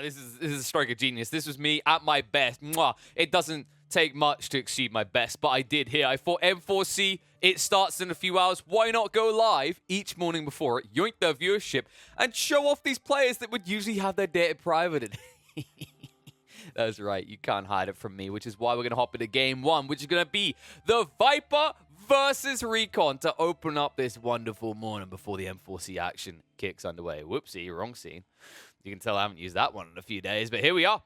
this is a stroke of genius. This was me at my best. Mwah. It doesn't take much to exceed my best, but I did here. I thought M4C, it starts in a few hours. Why not go live each morning before it, yoink their viewership, and show off these players that would usually have their data privated? That's right, you can't hide it from me, which is why we're going to hop into game one, which is going to be the Viper versus RecoN to open up this wonderful morning before the M4C action kicks underway. Whoopsie, wrong scene. You can tell I haven't used that one in a few days, but here we are.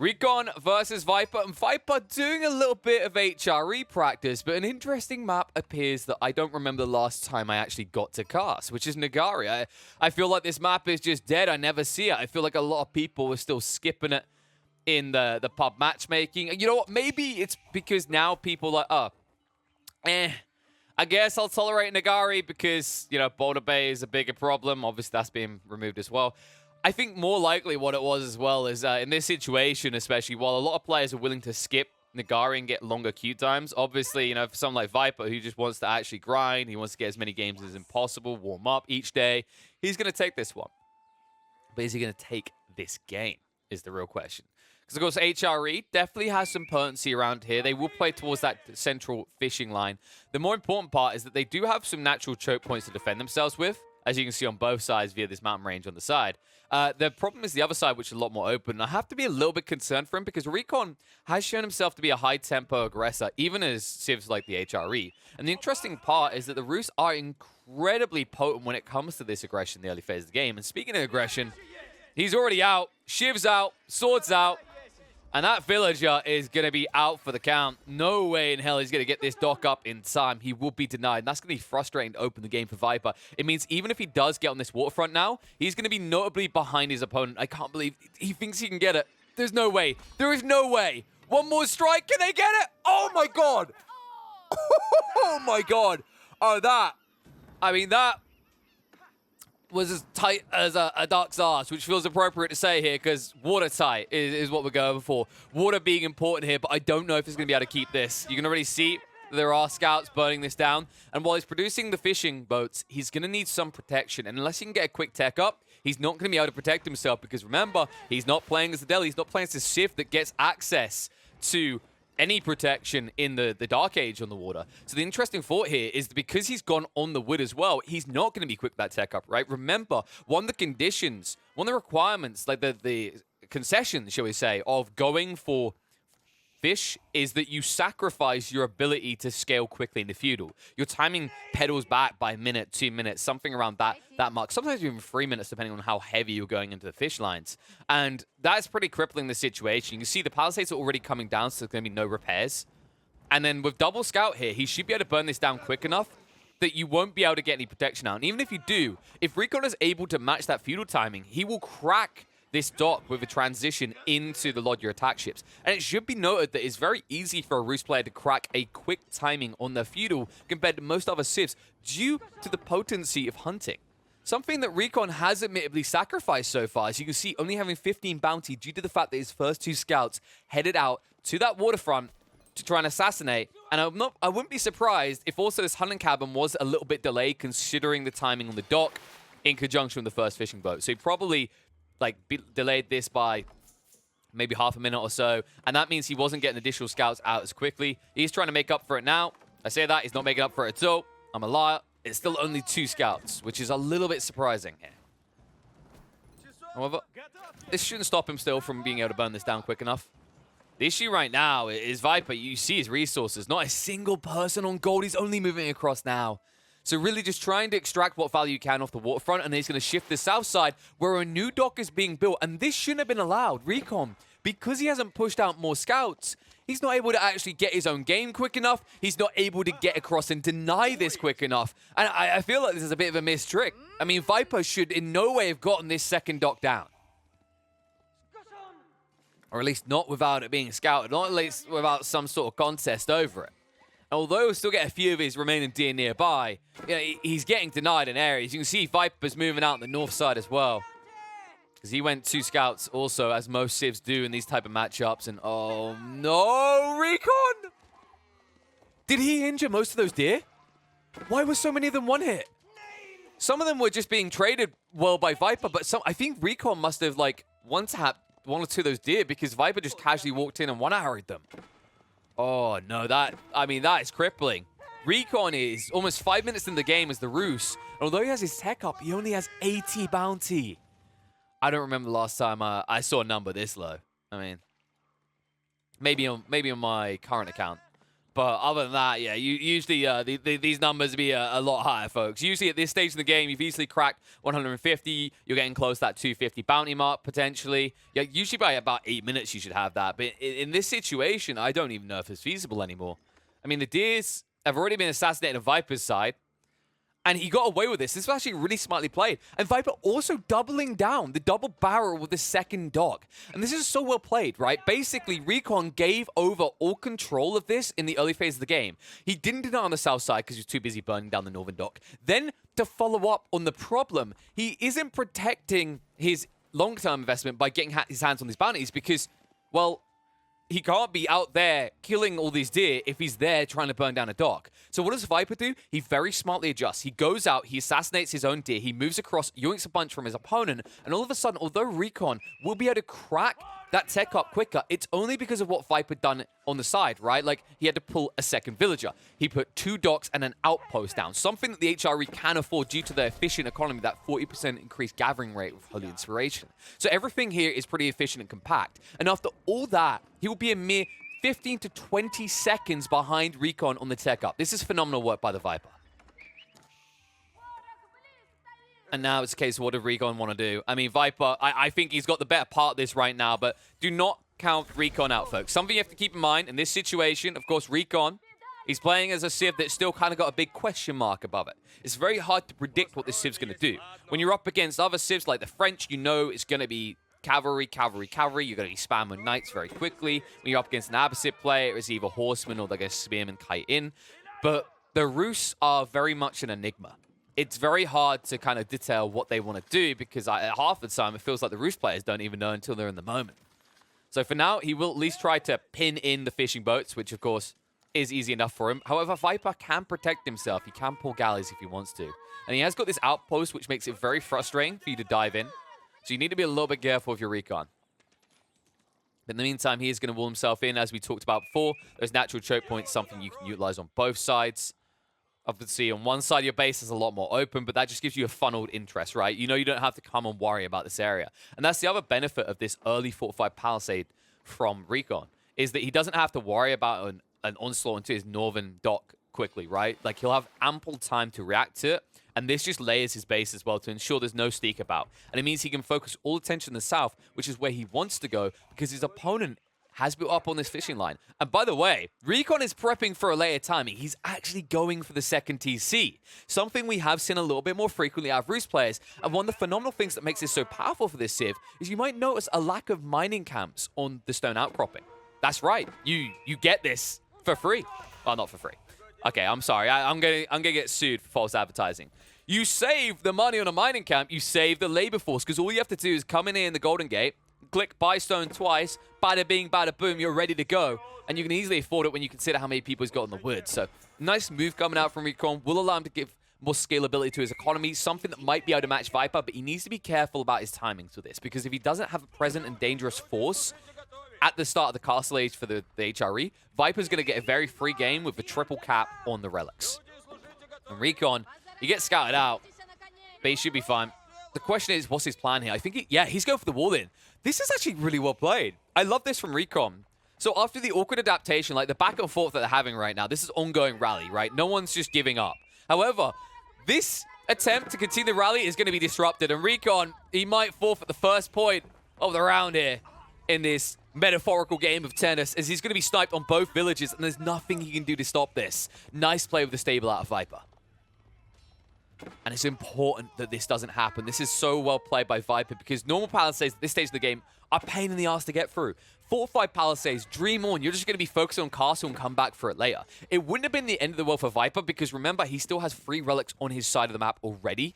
RecoN versus Viper, and Viper doing a little bit of HRE practice, but an interesting map appears that I don't remember the last time I actually got to cast, which is Nagari. I feel like this map is just dead. I never see it. I feel like a lot of people are still skipping it in the pub matchmaking. And you know what? Maybe it's because now people are like, I guess I'll tolerate Nagari because, you know, Boulder Bay is a bigger problem. Obviously, that's being removed as well. I think more likely what it was as well is in this situation, especially, while a lot of players are willing to skip Nagari and get longer queue times, obviously, you know, for someone like Viper who just wants to actually grind, he wants to get as many games as possible, warm up each day, he's going to take this one. But is he going to take this game is the real question. Because, of course, HRE definitely has some potency around here. They will play towards that central fishing line. The more important part is that they do have some natural choke points to defend themselves with, as you can see on both sides via this mountain range on the side. The problem is the other side, which is a lot more open. I have to be a little bit concerned for him because RecoN has shown himself to be a high-tempo aggressor, even as civs like the HRE. And the interesting part is that the Roos are incredibly potent when it comes to this aggression in the early phase of the game. And speaking of aggression, he's already out, Shiv's out, Sword's out. And that villager is going to be out for the count. No way in hell he's going to get this dock up in time. He will be denied. And that's going to be frustrating to open the game for Viper. It means even if he does get on this waterfront now, he's going to be notably behind his opponent. I can't believe he thinks he can get it. There's no way. There is no way. One more strike. Can they get it? Oh, my God. Oh, my God. Oh, that. I mean, that was as tight as a duck's arse, which feels appropriate to say here because watertight is what we're going for. Water being important here, but I don't know if he's going to be able to keep this. You can already see there are scouts burning this down. And while he's producing the fishing boats, he's going to need some protection. And unless he can get a quick tech up, he's not going to be able to protect himself because remember, he's not playing as the Deli. He's not playing as a Sith that gets access to any protection in the Dark Age on the water. So the interesting thought here is that because he's gone on the wood as well, he's not going to be quick with that tech up, right? Remember, one of the conditions, one of the requirements, like the concessions, shall we say, of going for fish is that you sacrifice your ability to scale quickly in the feudal. Your timing pedals back by a minute, 2 minutes, something around that mark. Sometimes even 3 minutes, depending on how heavy you're going into the fish lines. And that's pretty crippling the situation. You can see the palisades are already coming down, so there's going to be no repairs. And then with double scout here, he should be able to burn this down quick enough that you won't be able to get any protection out. And even if you do, if RecoN is able to match that feudal timing, he will crack this dock with a transition into the Lodger attack ships. And it should be noted that it's very easy for a Roos player to crack a quick timing on their feudal compared to most other civs due to the potency of hunting. Something that RecoN has admittedly sacrificed so far, as you can see, only having 15 bounty due to the fact that his first 2 scouts headed out to that waterfront to try and assassinate. And I wouldn't be surprised if also this hunting cabin was a little bit delayed considering the timing on the dock in conjunction with the first fishing boat. So he probably delayed this by maybe half a minute or so, and that means he wasn't getting additional scouts out as quickly. He's trying to make up for it now. I say that, he's not making up for it at all. I'm a liar. It's still only 2 scouts, which is a little bit surprising here. However, this shouldn't stop him still from being able to burn this down quick enough. The issue right now is Viper. You see his resources. Not a single person on gold. He's only moving across now. So really just trying to extract what value you can off the waterfront, and then he's going to shift the south side where a new dock is being built. And this shouldn't have been allowed. RecoN, because he hasn't pushed out more scouts, he's not able to actually get his own game quick enough. He's not able to get across and deny this quick enough. And I feel like this is a bit of a missed trick. I mean, Viper should in no way have gotten this second dock down. Or at least not without it being scouted. Not at least without some sort of contest over it. Although he'll still get a few of his remaining deer nearby, you know, he's getting denied in areas. You can see Viper's moving out on the north side as well. Because he went 2 scouts also, as most civs do in these type of matchups. And oh no, RecoN! Did he injure most of those deer? Why were so many of them one hit? Some of them were just being traded well by Viper, but I think RecoN must have one tap one or two of those deer because Viper just casually walked in and one-arrowed them. Oh, no, that is crippling. RecoN is almost 5 minutes in the game as the Roos. Although he has his tech up, he only has 80 bounty. I don't remember the last time I saw a number this low. I mean, maybe on my current account. But other than that, yeah, usually these numbers be a lot higher, folks. Usually at this stage in the game, you've easily cracked 150. You're getting close to that 250 bounty mark, potentially. Yeah, usually by about 8 minutes, you should have that. But in this situation, I don't even know if it's feasible anymore. I mean, the deers have already been assassinated on Viper's side. And he got away with this. This was actually really smartly played. And Viper also doubling down the double barrel with the second dog. And this is so well played, right? Basically, RecoN gave over all control of this in the early phase of the game. He didn't do that on the south side because he was too busy burning down the northern dock. Then, to follow up on the problem, he isn't protecting his long-term investment by getting his hands on these bounties because, well, he can't be out there killing all these deer if he's there trying to burn down a dock. So what does Viper do? He very smartly adjusts. He goes out, he assassinates his own deer, he moves across, yoinks a bunch from his opponent, and all of a sudden, although RecoN will be able to crack that tech up quicker, it's only because of what Viper done on the side, right? Like, he had to pull a second villager. He put 2 docks and an outpost down, something that the HRE can afford due to their efficient economy, that 40% increased gathering rate with Holy Inspiration. So everything here is pretty efficient and compact. And after all that, he will be a mere 15 to 20 seconds behind RecoN on the tech up. This is phenomenal work by the Viper. And now it's a case of what does RecoN want to do? I mean, Viper, I think he's got the better part of this right now, but do not count RecoN out, folks. Something you have to keep in mind in this situation, of course, RecoN, he's playing as a Civ that's still kind of got a big question mark above it. It's very hard to predict what this Civ's going to do. When you're up against other Civs like the French, you know it's going to be cavalry, cavalry, cavalry. You're going to be spamming knights very quickly. When you're up against an Abbasid player, it's either horsemen or they're going to spearmen kite in. But the Rus are very much an enigma. It's very hard to kind of detail what they want to do because half the time it feels like the Rus players don't even know until they're in the moment. So for now, he will at least try to pin in the fishing boats, which of course is easy enough for him. However, Viper can protect himself. He can pull galleys if he wants to. And he has got this outpost, which makes it very frustrating for you to dive in. So you need to be a little bit careful with your RecoN. But in the meantime, he is going to wall himself in, as we talked about before. Those natural choke points, something you can utilize on both sides. Obviously, on one side of your base is a lot more open, but that just gives you a funneled interest, right? You know you don't have to come and worry about this area. And that's the other benefit of this early fortified palisade from RecoN, is that he doesn't have to worry about an onslaught into his northern dock quickly, right? Like, he'll have ample time to react to it, and this just layers his base as well to ensure there's no sneak about. And it means he can focus all attention in the south, which is where he wants to go, because his opponent has built up on this fishing line. And by the way, RecoN is prepping for a later timing. He's actually going for the second TC, something we have seen a little bit more frequently out of Rus players. And one of the phenomenal things that makes this so powerful for this Civ is you might notice a lack of mining camps on the stone outcropping. That's right. You get this for free. Well, not for free. Okay, I'm sorry. I'm gonna get sued for false advertising. You save the money on a mining camp, you save the labor force, because all you have to do is come in here in the Golden Gate, click buy stone twice, bada bing, bada boom, you're ready to go. And you can easily afford it when you consider how many people he's got in the woods. So, nice move coming out from RecoN. Will allow him to give more scalability to his economy, something that might be able to match Viper, but he needs to be careful about his timings with this, because if he doesn't have a present and dangerous force at the start of the castle age for the HRE, Viper's going to get a very free game with a triple cap on the relics. And RecoN, he gets scouted out, but he should be fine. The question is, what's his plan here? I think, he's going for the wall in. This is actually really well played. I love this from RecoN. So after the awkward adaptation, like the back and forth that they're having right now, this is ongoing rally, right? No one's just giving up. However, this attempt to continue the rally is going to be disrupted, and RecoN, he might forfeit the first point of the round here in this metaphorical game of tennis, as he's going to be sniped on both villages, and there's nothing he can do to stop this. Nice play with the stable out of Viper. And it's important that this doesn't happen. This is so well played by Viper, because normal palisades at this stage of the game are a pain in the ass to get through. 4-5 palisades, dream on. You're just going to be focusing on castle and come back for it later. It wouldn't have been the end of the world for Viper, because remember, he still has 3 relics on his side of the map already.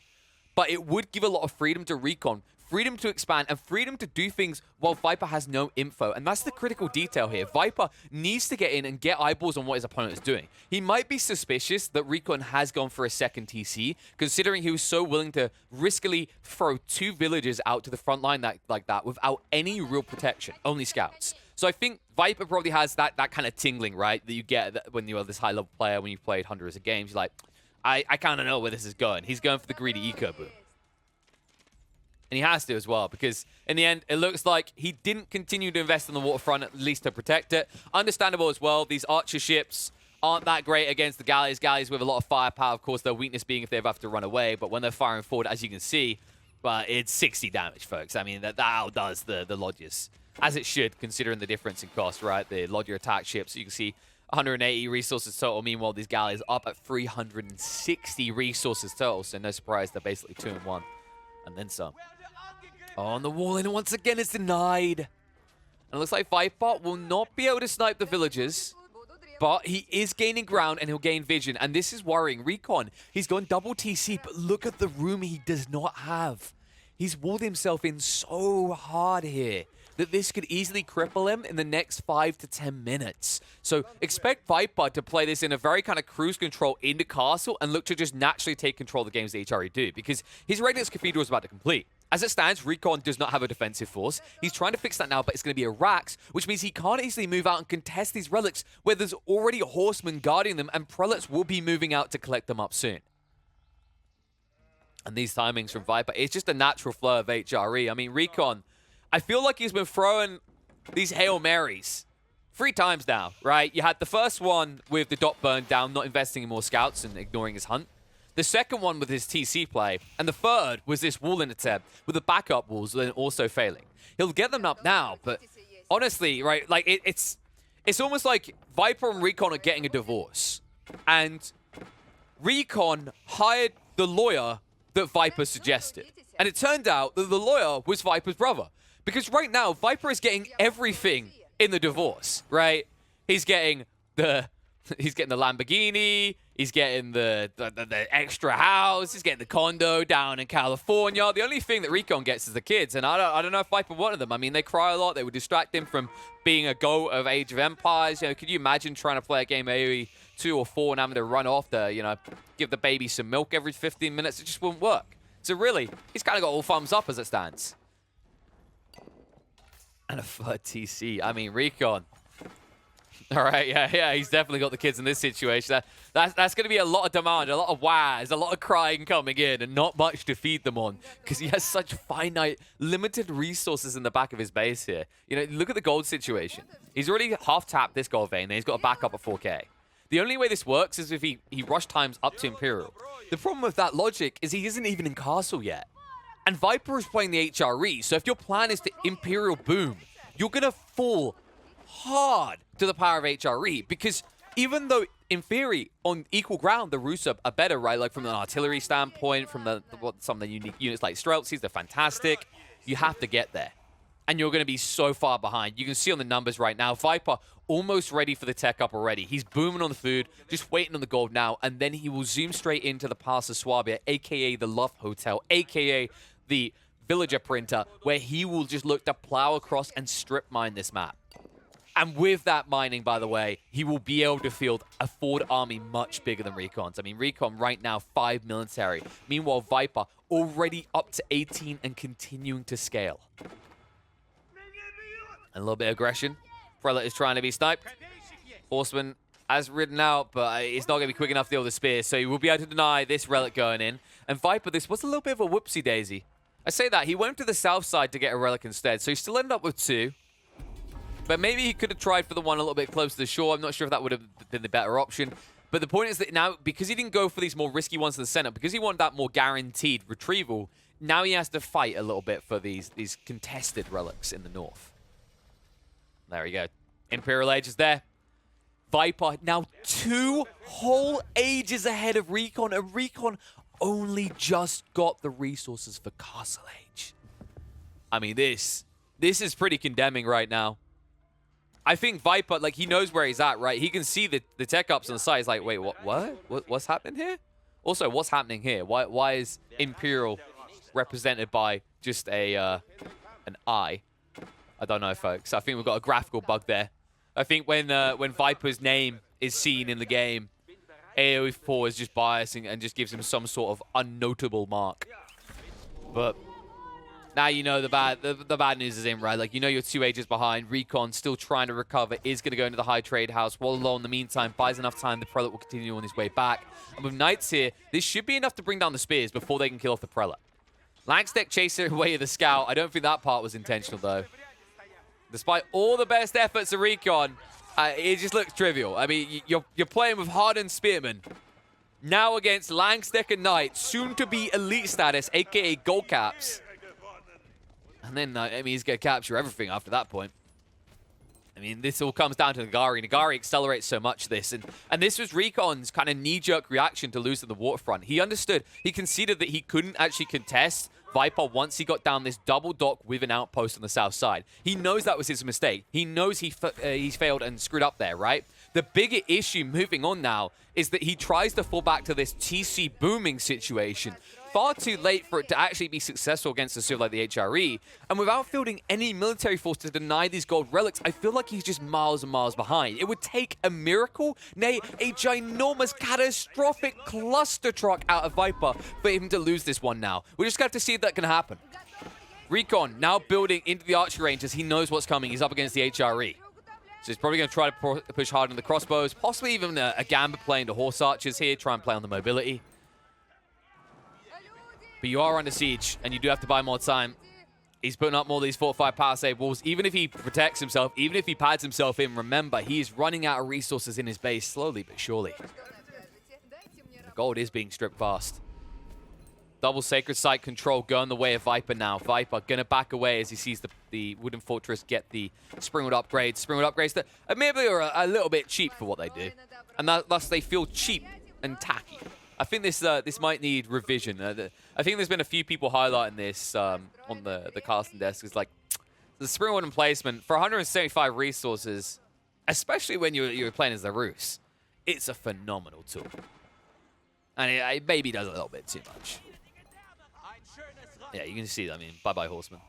But it would give a lot of freedom to RecoN freedom to expand, and freedom to do things while Viper has no info. And that's the critical detail here. Viper needs to get in and get eyeballs on what his opponent is doing. He might be suspicious that RecoN has gone for a second TC, considering he was so willing to riskily throw 2 villagers out to the front line like that without any real protection, only scouts. So I think Viper probably has that kind of tingling, right, that you get when you're this high-level player, when you've played hundreds of games. You're like, I kind of know where this is going. He's going for the greedy eco boom. And he has to as well, because in the end, it looks like he didn't continue to invest in the waterfront, at least to protect it. Understandable as well. These archer ships aren't that great against the galleys. Galleys with a lot of firepower, of course, their weakness being if they have to run away. But when they're firing forward, as you can see, it's 60 damage, folks. I mean, that outdoes the Lodges, as it should, considering the difference in cost, right? The Lodger attack ships, you can see 180 resources total. Meanwhile, these galleys are up at 360 resources total. So no surprise, they're basically 2 in 1. And then some. On the wall, and once again, it's denied. And it looks like Viper will not be able to snipe the villagers, but he is gaining ground, and he'll gain vision. And this is worrying. RecoN, he's gone double TC, but look at the room he does not have. He's walled himself in so hard here that this could easily cripple him in the next 5 to 10 minutes. So expect Viper to play this in a very kind of cruise control into castle and look to just naturally take control of the games that HRE do, because his Readiness Cathedral is about to complete. As it stands, RecoN does not have a defensive force. He's trying to fix that now, but it's going to be a Rax, which means he can't easily move out and contest these relics where there's already a horseman guarding them, and prelates will be moving out to collect them up soon. And these timings from Viper, it's just a natural flow of HRE. I mean, RecoN, I feel like he's been throwing these Hail Marys 3 times now, right? You had the first one with the dot burn down, not investing in more scouts and ignoring his hunt. The second one with his TC play, and the third was this wall in attempt with the backup walls then also failing. He'll get them up now, but honestly, right, like it's almost like Viper and RecoN are getting a divorce. And RecoN hired the lawyer that Viper suggested. And it turned out that the lawyer was Viper's brother. Because right now, Viper is getting everything in the divorce, right? He's getting the Lamborghini, he's getting the extra house, he's getting the condo down in California. The only thing that RecoN gets is the kids, and I don't know if Viper wanted them. I mean, they cry a lot. They would distract him from being a GOAT of Age of Empires. You know, could you imagine trying to play a game AoE 2 or 4 and having to run off to, you know, give the baby some milk every 15 minutes? It just wouldn't work. So really, he's kind of got all thumbs up as it stands. And a third TC. I mean, RecoN. All right, yeah, he's definitely got the kids in this situation. That's going to be a lot of demand, a lot of whys, a lot of crying coming in, and not much to feed them on, because he has such finite, limited resources in the back of his base here. You know, look at the gold situation. He's already half-tapped this gold vein, and he's got a backup at 4K. The only way this works is if he rush times up to Imperial. The problem with that logic is he isn't even in Castle yet. And Viper is playing the HRE, so if your plan is to Imperial boom, you're going to fall hard to the power of HRE, because even though in theory on equal ground the Rusa are better, right, like from an artillery standpoint, from some of the unique units like Streltsies, they're fantastic, you have to get there, and you're going to be so far behind. You can see on the numbers right now, Viper almost ready for the tech up already. He's booming on the food, just waiting on the gold now, and then he will zoom straight into the Pass of Swabia, aka the Love Hotel, aka the Villager Printer, where he will just look to plow across and strip mine this map. And with that mining, by the way, he will be able to field a forward army much bigger than RecoN's. I mean, RecoN right now, 5 military. Meanwhile, Viper already up to 18 and continuing to scale. And a little bit of aggression. Prelate is trying to be sniped. Horseman has ridden out, but it's not going to be quick enough to deal with the spear, so he will be able to deny this relic going in. And Viper, this was a little bit of a whoopsie-daisy. I say that. He went to the south side to get a relic instead, so he still ended up with 2. But maybe he could have tried for the one a little bit closer to the shore. I'm not sure if that would have been the better option. But the point is that now, because he didn't go for these more risky ones in the center, because he wanted that more guaranteed retrieval, now he has to fight a little bit for these contested relics in the north. There we go. Imperial Age is there. Viper now 2 whole ages ahead of RecoN, and RecoN only just got the resources for Castle Age. I mean, this is pretty condemning right now. I think Viper, like, he knows where he's at, right? He can see the tech ups on the side. He's like, wait, what's happening here? Also, what's happening here? Why is Imperial represented by just an eye. I don't know, folks. I think we've got a graphical bug there. I think when Viper's name is seen in the game, AoE4 is just biasing and just gives him some sort of unnotable mark. But now you know the bad news is in, right? Like, you know you're 2 ages behind. RecoN still trying to recover, is going to go into the high trade house. Wallow in the meantime buys enough time. The Prelate will continue on his way back. And with Knights here, this should be enough to bring down the spears before they can kill off the Prelate. Langsdeck chasing away the Scout. I don't think that part was intentional, though. Despite all the best efforts of RecoN, it just looks trivial. I mean, you're playing with hardened Spearmen. Now against Langsdeck and Knight, soon to be elite status, aka gold caps. And then, I mean, he's going to capture everything after that point. I mean, this all comes down to Nagari. Nagari accelerates so much this. And this was RecoN's kind of knee-jerk reaction to losing the waterfront. He understood. He conceded that he couldn't actually contest Viper once he got down this double dock with an outpost on the south side. He knows that was his mistake. He knows he's failed and screwed up there, right? The bigger issue moving on now is that he tries to fall back to this TC booming situation. Far too late for it to actually be successful against a server like the HRE. And without fielding any military force to deny these gold relics, I feel like he's just miles and miles behind. It would take a miracle, nay, a ginormous, catastrophic cluster truck out of Viper for him to lose this one now. We just have to see if that can happen. RecoN now building into the archery range as he knows what's coming. He's up against the HRE. So he's probably going to try to push hard on the crossbows, possibly even a Gambit playing the horse archers here, try and play on the mobility. But you are under siege, and you do have to buy more time. He's putting up more of these fortified palisade walls. Even if he protects himself, even if he pads himself in, remember, he is running out of resources in his base slowly but surely. The gold is being stripped fast. Double Sacred Site control going the way of Viper now. Viper going to back away as he sees the Wooden Fortress get the Springwood upgrades. Springwood upgrades that admittedly are a little bit cheap for what they do. And thus they feel cheap and tacky. I think this might need revision. I think there's been a few people highlighting this on the casting desk. It's like the Springwood emplacement for 175 resources, especially when you're playing as the Roos. It's a phenomenal tool, and it maybe does a little bit too much. Yeah, you can see that. I mean, bye-bye, Horseman.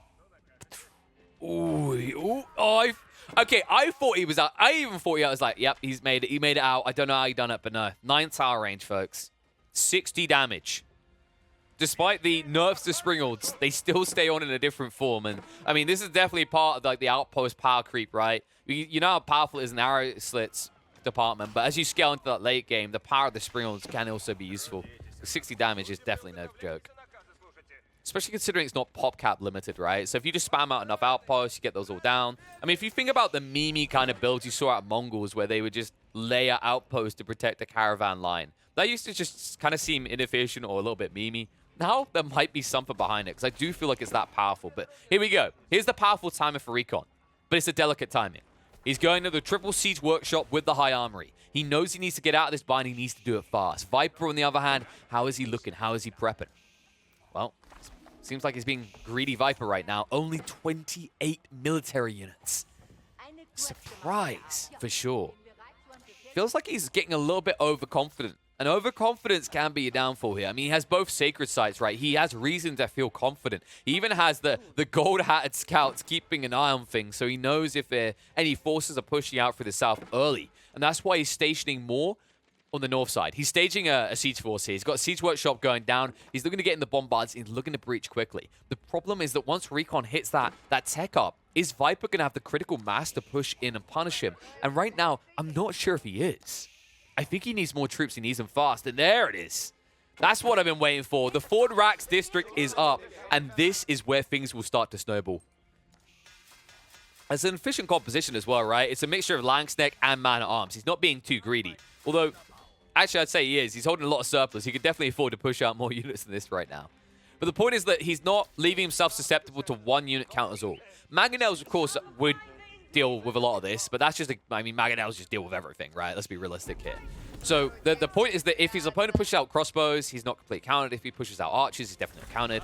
Ooh, oh, okay, I thought he was out. I even thought I was like, yep, he's made it. He made it out. I don't know how he done it, but no. 9 tower range, folks. 60 damage. Despite the nerfs to Springolds, they still stay on in a different form. And, I mean, this is definitely part of, like, the outpost power creep, right? You know how powerful it is in arrow slits department, but as you scale into that late game, the power of the Springolds can also be useful. 60 damage is definitely no joke. Especially considering it's not pop cap limited, right? So if you just spam out enough outposts, you get those all down. I mean, if you think about the meme kind of builds you saw out of Mongols where they would just layer outposts to protect the caravan line, that used to just kind of seem inefficient or a little bit memey. Now, there might be something behind it because I do feel like it's that powerful. But here we go. Here's the powerful timer for RecoN. But it's a delicate timing. He's going to the Triple Siege Workshop with the High Armory. He knows he needs to get out of this bind. He needs to do it fast. Viper, on the other hand, how is he looking? How is he prepping? Well, seems like he's being greedy Viper right now. Only 28 military units. Surprise, for sure. Feels like he's getting a little bit overconfident. And overconfidence can be a downfall here. I mean, he has both sacred sites, right? He has reason to feel confident. He even has the gold-hatted scouts keeping an eye on things, so he knows if any forces are pushing out for the south early. And that's why he's stationing more on the north side. He's staging a siege force here. He's got a siege workshop going down. He's looking to get in the bombards. He's looking to breach quickly. The problem is that once RecoN hits that tech up, is Viper going to have the critical mass to push in and punish him? And right now, I'm not sure if he is. I think he needs more troops. He needs them fast. And there it is. That's what I've been waiting for. The Ford Racks district is up. And this is where things will start to snowball. It's an efficient composition as well, right? It's a mixture of Langsdeck and man-at-arms. He's not being too greedy. Although, actually, I'd say he is. He's holding a lot of surplus. He could definitely afford to push out more units than this right now. But the point is that he's not leaving himself susceptible to one unit counters all. Mangonels, of course, would deal with a lot of this, but that's just, I mean, Mangonels just deal with everything, right? Let's be realistic here. So the point is that if his opponent pushes out crossbows, he's not completely countered. If he pushes out archers, he's definitely not countered.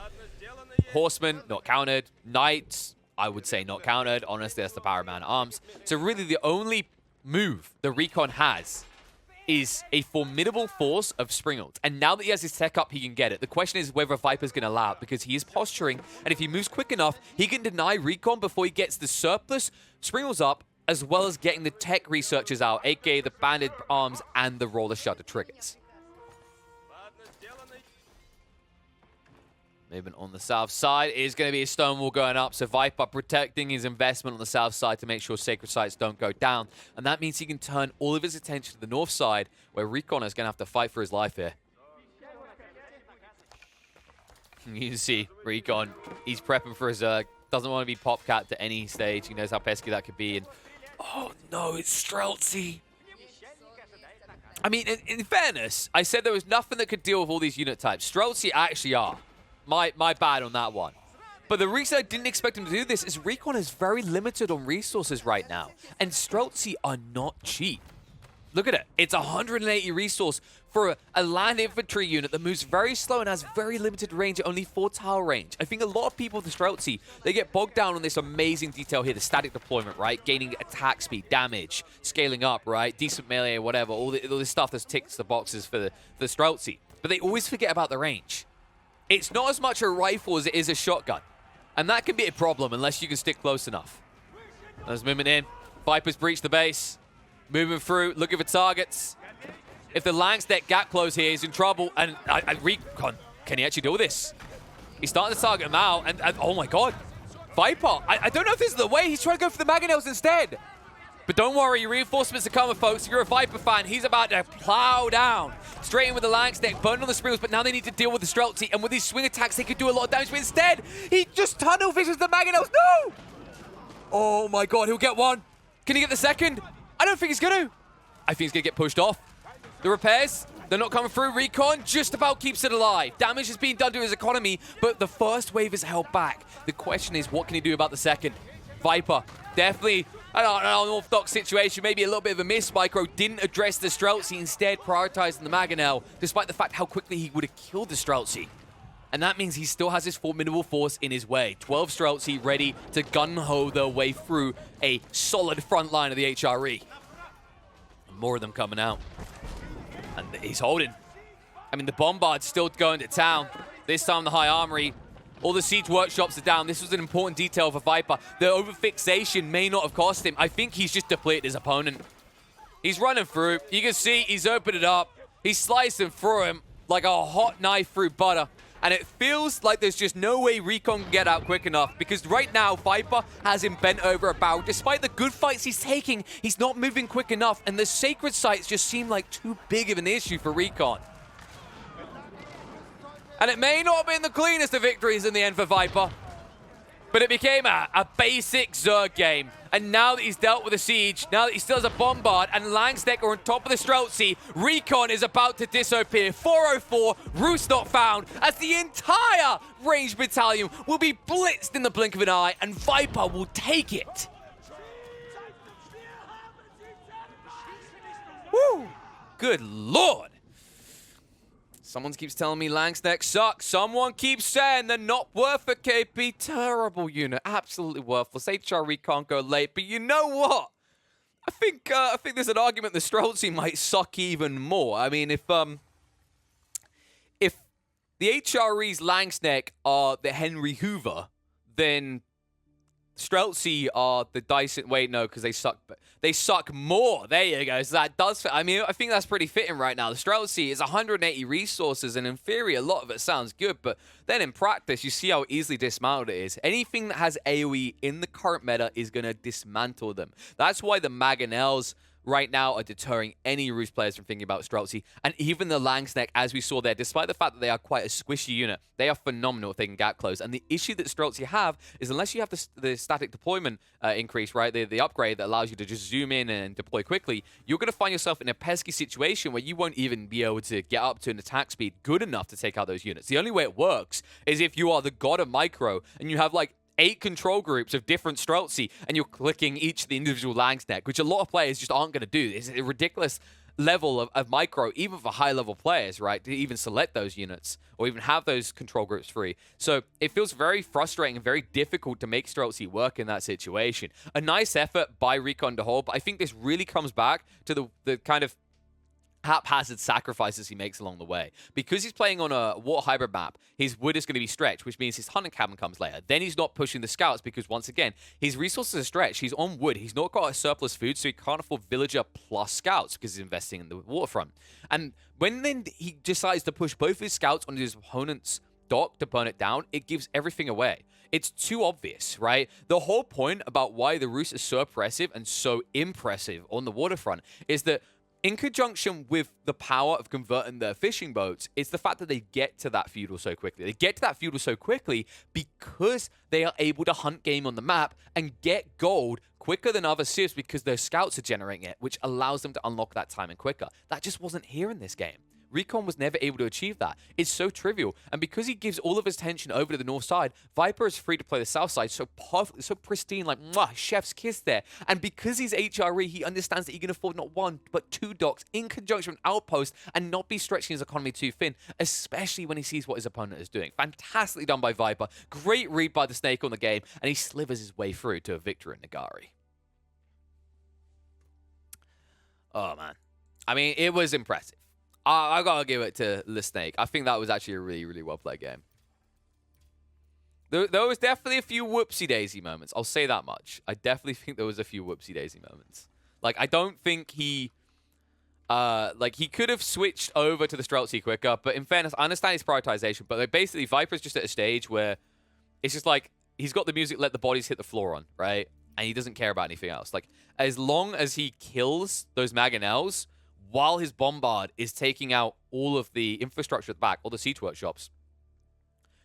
Horsemen, not countered. Knights, I would say not countered. Honestly, that's the power of man-at-arms. So really the only move the RecoN has is a formidable force of Springald. And now that he has his tech up, he can get it. The question is whether Viper's going to allow it, because he is posturing, and if he moves quick enough, he can deny RecoN before he gets the surplus Springald's up, as well as getting the tech researchers out, aka the banded arms and the roller shutter triggers. Movement on the south side is going to be a Stonewall going up, so Viper protecting his investment on the south side to make sure Sacred Sites don't go down. And that means he can turn all of his attention to the north side, where RecoN is going to have to fight for his life here. You can see RecoN, he's prepping for his Zerg. Doesn't want to be pop-capped at any stage. He knows how pesky that could be. And oh no, it's Streltsy. I mean, in fairness, I said there was nothing that could deal with all these unit types. Streltsy actually are. My bad on that one. But the reason I didn't expect him to do this is RecoN is very limited on resources right now. And Streltsy are not cheap. Look at it. It's 180 resource for a land infantry unit that moves very slow and has very limited range, only 4 tower range. I think a lot of people with the Streltsy, they get bogged down on this amazing detail here, the static deployment, right? Gaining attack speed, damage, scaling up, right? Decent melee, whatever. All this stuff that ticks the boxes for the Streltsy. But they always forget about the range. It's not as much a rifle as it is a shotgun. And that can be a problem unless you can stick close enough. There's movement in. Viper's breached the base. Moving through, looking for targets. If the Langsdeck gap close here, he's in trouble. And RecoN, can he actually deal with this? He's starting to target him out. And oh my god. Viper, I don't know if this is the way. He's trying to go for the Mangonels instead. But don't worry, reinforcements are coming, folks. If you're a Viper fan, he's about to plow down. Straight in with the Langsdeck, burn on the Springals, but now they need to deal with the Streltsy. And with these swing attacks, they could do a lot of damage. But instead, he just tunnel visions the Mangonels. No! Oh my god, he'll get one. Can he get the second? I don't think he's going to. I think he's going to get pushed off. The repairs, they're not coming through. RecoN just about keeps it alive. Damage is being done to his economy, but the first wave is held back. The question is, what can he do about the second? Viper, definitely an unorthodox situation, maybe a little bit of a miss. Micro didn't address the Streltsy, instead prioritizing the Mangonel, despite the fact how quickly he would have killed the Streltsy. And that means he still has his formidable force in his way. 12 Streltsy ready to gun-ho their way through a solid front line of the HRE. More of them coming out. And he's holding. I mean, the Bombard's still going to town. This time the High Armory. All the siege workshops are down. This was an important detail for Viper. The overfixation may not have cost him. I think he's just depleted his opponent. He's running through. You can see he's opened it up. He's slicing through him like a hot knife through butter. And it feels like there's just no way RecoN can get out quick enough, because right now, Viper has him bent over a barrel. Despite the good fights he's taking, he's not moving quick enough, and the Sacred Sites just seem like too big of an issue for RecoN. And it may not have been the cleanest of victories in the end for Viper, but it became a basic Zerg game. And now that he's dealt with a siege, now that he still has a Bombard and Langsdeck are on top of the Streltsy, RecoN is about to disappear. 404, Roost not found, as the entire ranged battalion will be blitzed in the blink of an eye, and Viper will take it. Woo! Good lord! Someone keeps telling me Langsdeck sucks. Someone keeps saying they're not worth a KP. Terrible unit. Absolutely worthless. HRE can't go late. But you know what? I think there's an argument the Streltsy might suck even more. I mean, if the HRE's Langsdeck are the Henry Hoover, then Streltsy are the Dyson. Wait, no, because they suck. They suck more. There you go. So that does fit. I mean, I think that's pretty fitting right now. The Streltsy is 180 resources, and in theory, a lot of it sounds good. But then in practice, you see how easily dismantled it is. Anything that has AoE in the current meta is going to dismantle them. That's why the Mangonels right now are deterring any Roost players from thinking about Streltsy. And even the Langsdeck, as we saw there, despite the fact that they are quite a squishy unit, they are phenomenal if they can gap close. And the issue that Streltsy have is unless you have the static deployment increase, right, the upgrade that allows you to just zoom in and deploy quickly, you're going to find yourself in a pesky situation where you won't even be able to get up to an attack speed good enough to take out those units. The only way it works is if you are the god of micro and you have like 8 control groups of different Streltsy, and you're clicking each of the individual Langsdeck, which a lot of players just aren't going to do. It's a ridiculous level of micro, even for high-level players, right, to even select those units or even have those control groups free. So it feels very frustrating and very difficult to make Streltsy work in that situation. A nice effort by RecoN to hold, but I think this really comes back to the kind of haphazard sacrifices he makes along the way. Because he's playing on a water hybrid map, his wood is going to be stretched, which means his hunting cabin comes later. Then he's not pushing the scouts because, once again, his resources are stretched. He's on wood. He's not got a surplus food, so he can't afford villager plus scouts because he's investing in the waterfront. And when then he decides to push both his scouts onto his opponent's dock to burn it down, it gives everything away. It's too obvious, right? The whole point about why the Roost is so oppressive and so impressive on the waterfront is that in conjunction with the power of converting their fishing boats, it's the fact that they get to that feudal so quickly. They get to that feudal so quickly because they are able to hunt game on the map and get gold quicker than other civs because their scouts are generating it, which allows them to unlock that timing quicker. That just wasn't here in this game. RecoN was never able to achieve that. It's so trivial. And because he gives all of his attention over to the north side, Viper is free to play the south side so perfectly, so pristine, like, mwah, chef's kiss there. And because he's HRE, he understands that he can afford not one, but two docks in conjunction with outposts and not be stretching his economy too thin, especially when he sees what his opponent is doing. Fantastically done by Viper. Great read by the Snake on the game, and he slivers his way through to a victory in Nagari. Oh, man. I mean, it was impressive. I gotta give it to the Snake. I think that was actually a really, really well played game. There was definitely a few whoopsie-daisy moments. I'll say that much. I definitely think there was a few whoopsie-daisy moments. Like, I don't think he... he could have switched over to the Streltsy quicker, but in fairness, I understand his prioritization, but like, basically, Viper's just at a stage where it's just like, he's got the music, let the bodies hit the floor on, right? And he doesn't care about anything else. Like, as long as he kills those Mangonels, while his Bombard is taking out all of the infrastructure at the back, all the siege workshops,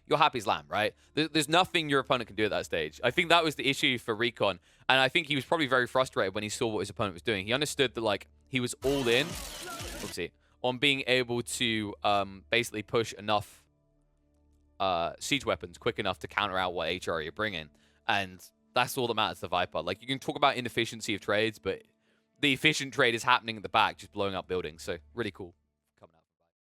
you're happy as lamb, right? There's nothing your opponent can do at that stage. I think that was the issue for RecoN, and I think he was probably very frustrated when he saw what his opponent was doing. He understood that, like, he was all in, oopsie, on being able to basically push enough siege weapons quick enough to counter out what HRE are bringing, and that's all that matters to Viper. Like, you can talk about inefficiency of trades, but the efficient trade is happening at the back, just blowing up buildings. So, really cool.